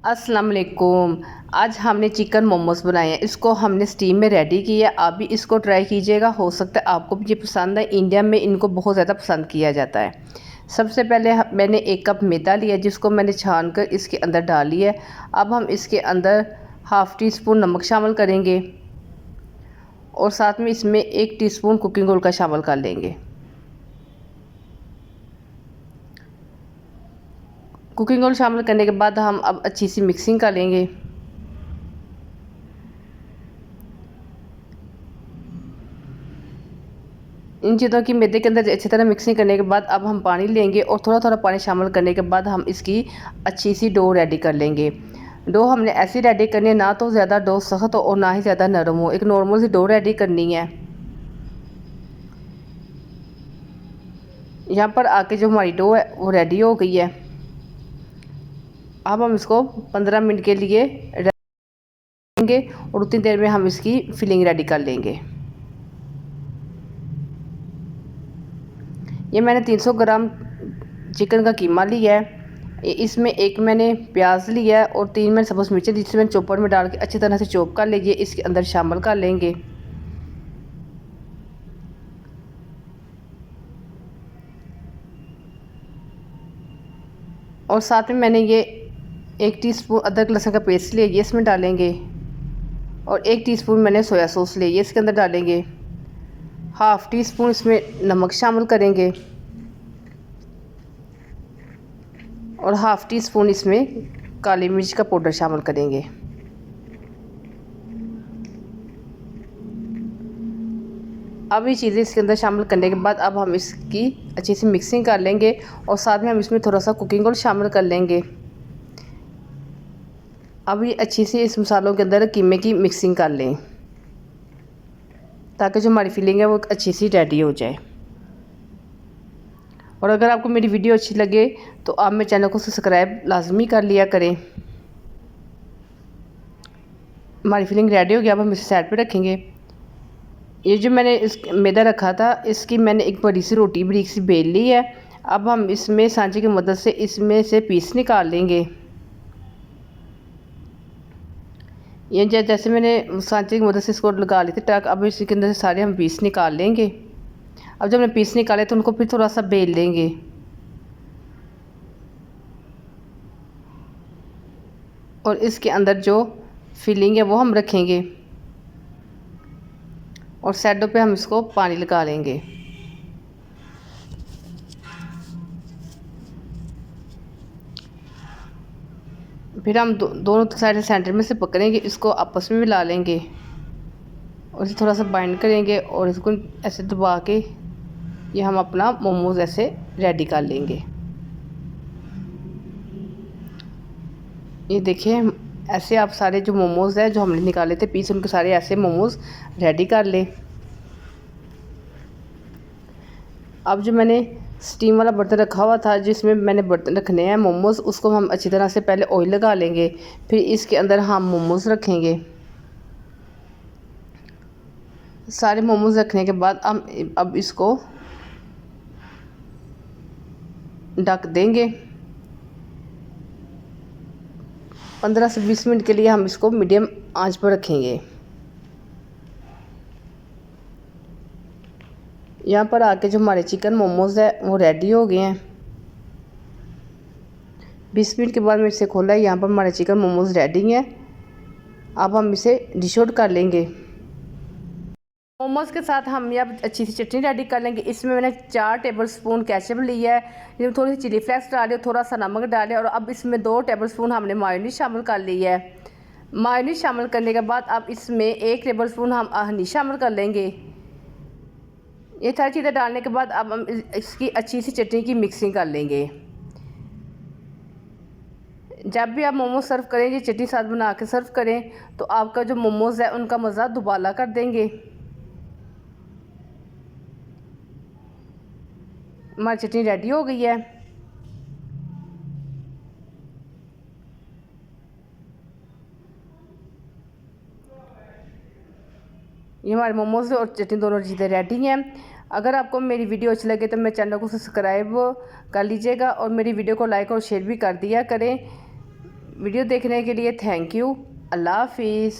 अस्सलाम वालेकुम। आज हमने चिकन मोमोज़ बनाए हैं। इसको हमने स्टीम में रेडी किया है। आप भी इसको ट्राई कीजिएगा, हो सकता है आपको भी ये पसंद है। इंडिया में इनको बहुत ज़्यादा पसंद किया जाता है। सबसे पहले मैंने 1 कप मैदा लिया जिसको मैंने छान कर इसके अंदर डाल लिया है। अब हम इसके अंदर हाफ़ टी स्पून नमक शामिल करेंगे और साथ में इसमें 1 टीस्पून कुकिंग ऑयल का शामिल कर लेंगे। कुकिंग ऑयल शामिल करने के बाद हम अब अच्छी सी मिक्सिंग कर लेंगे। इन चीज़ों की मैदे के अंदर अच्छी तरह मिक्सिंग करने के बाद अब हम पानी लेंगे और थोड़ा थोड़ा पानी शामिल करने के बाद हम इसकी अच्छी सी डो रेडी कर लेंगे। डो हमने ऐसी रेडी करनी है, ना तो ज़्यादा डो सख्त हो और ना ही ज़्यादा नरम हो, एक नॉर्मल सी डो रेडी करनी है। यहाँ पर आके जो हमारी डो है वो रेडी हो गई है। अब हम इसको 15 मिनट के लिए रखेंगे और उतनी देर में हम इसकी फिलिंग रेडी कर लेंगे। ये मैंने 300 ग्राम चिकन का कीमा लिया है। इसमें 1 मैंने प्याज लिया है और 3 मैंने सब्ज़ मिर्चें जिसे मैंने चॉपर में डाल के अच्छी तरह से चॉप कर लीजिए, इसके अंदर शामिल कर लेंगे। और साथ में मैंने ये 1 टीस्पून अदरक लहसुन का पेस्ट लिया, ये इसमें डालेंगे और 1 टीस्पून मैंने सोया सॉस लिया, ये इसके अंदर डालेंगे। हाफ़ टी स्पून इसमें नमक शामिल करेंगे और हाफ़ टी स्पून इसमें काली मिर्च का पाउडर शामिल करेंगे। अब ये चीज़ें इसके अंदर शामिल करने के बाद अब हम इसकी अच्छी सी मिक्सिंग कर लेंगे और साथ में हम इसमें थोड़ा सा कुकिंग ऑयल शामिल कर लेंगे। अब ये अच्छी सी इस मसालों के अंदर कीमे की मिक्सिंग कर लें ताकि जो हमारी फिलिंग है वो अच्छी सी रेडी हो जाए। और अगर आपको मेरी वीडियो अच्छी लगे तो आप मेरे चैनल को सब्सक्राइब लाजमी कर लिया करें। हमारी फिलिंग रेडी हो गया, अब हम इसे साइड पे रखेंगे। ये जो मैंने इस मैदा रखा था इसकी मैंने एक बड़ी सी रोटी बारीक सी बेल ली है। अब हम इसमें सांचे की मदद से इसमें से पीस निकाल लेंगे। ये जैसे मैंने सांचे की मदद से इसको लगा ली थी टक, अब इसके अंदर से सारे हम पीस निकाल लेंगे। अब जब हमने पीस निकाले तो उनको फिर थोड़ा सा बेल लेंगे और इसके अंदर जो फिलिंग है वो हम रखेंगे और साइडों पे हम इसको पानी लगा लेंगे। फिर हम दोनों साइड सेंटर में से पकड़ेंगे, इसको आपस में मिला लेंगे और इसे थोड़ा सा बाइंड करेंगे और इसको ऐसे दबा के ये हम अपना मोमोज़ ऐसे रेडी कर लेंगे। ये देखिए ऐसे आप सारे जो मोमोज़ हैं जो हमने निकाले थे पीस, उनके सारे ऐसे मोमोज़ रेडी कर लें। अब जो मैंने स्टीम वाला बर्तन रखा हुआ था जिसमें मैंने बर्तन रखने हैं मोमोज़, उसको हम अच्छी तरह से पहले ऑयल लगा लेंगे, फिर इसके अंदर हम मोमोज़ रखेंगे। सारे मोमोज़ रखने के बाद हम अब इसको ढक देंगे। 15 से 20 मिनट के लिए हम इसको मीडियम आंच पर रखेंगे। यहाँ पर आके जो हमारे चिकन मोमोज़ है वो रेडी हो गए हैं। 20 मिनट के बाद मैं इसे खोला है, यहाँ पर हमारे चिकन मोमोज़ रेडी हैं। अब हम इसे डिश आउट कर लेंगे। मोमोज़ के साथ हम यहाँ अच्छी सी चटनी रेडी कर लेंगे। इसमें मैंने 4 टेबलस्पून केचप लिया है, इसमें थोड़ी सी चिली फ्लेक्स डाले, थोड़ा सा नमक डाले और अब इसमें 2 टेबलस्पून हमने मायोनीज शामिल कर ली है। मायोनीज शामिल करने के बाद अब इसमें 1 टेबलस्पून हम हनी शामिल कर लेंगे। ये सारी चीज़ें डालने के बाद अब हम इसकी अच्छी सी चटनी की मिक्सिंग कर लेंगे। जब भी आप मोमोज सर्व करें ये चटनी साथ बना के सर्व करें तो आपका जो मोमोज़ है उनका मज़ा दुबाला कर देंगे। हमारी चटनी रेडी हो गई है। ये हमारे मोमोज़ और चटनी दोनों चीज़ें रेडी हैं। अगर आपको मेरी वीडियो अच्छी लगे तो मेरे चैनल को सब्सक्राइब कर लीजिएगा और मेरी वीडियो को लाइक और शेयर भी कर दिया करें। वीडियो देखने के लिए थैंक यू। अल्लाह हाफिज़।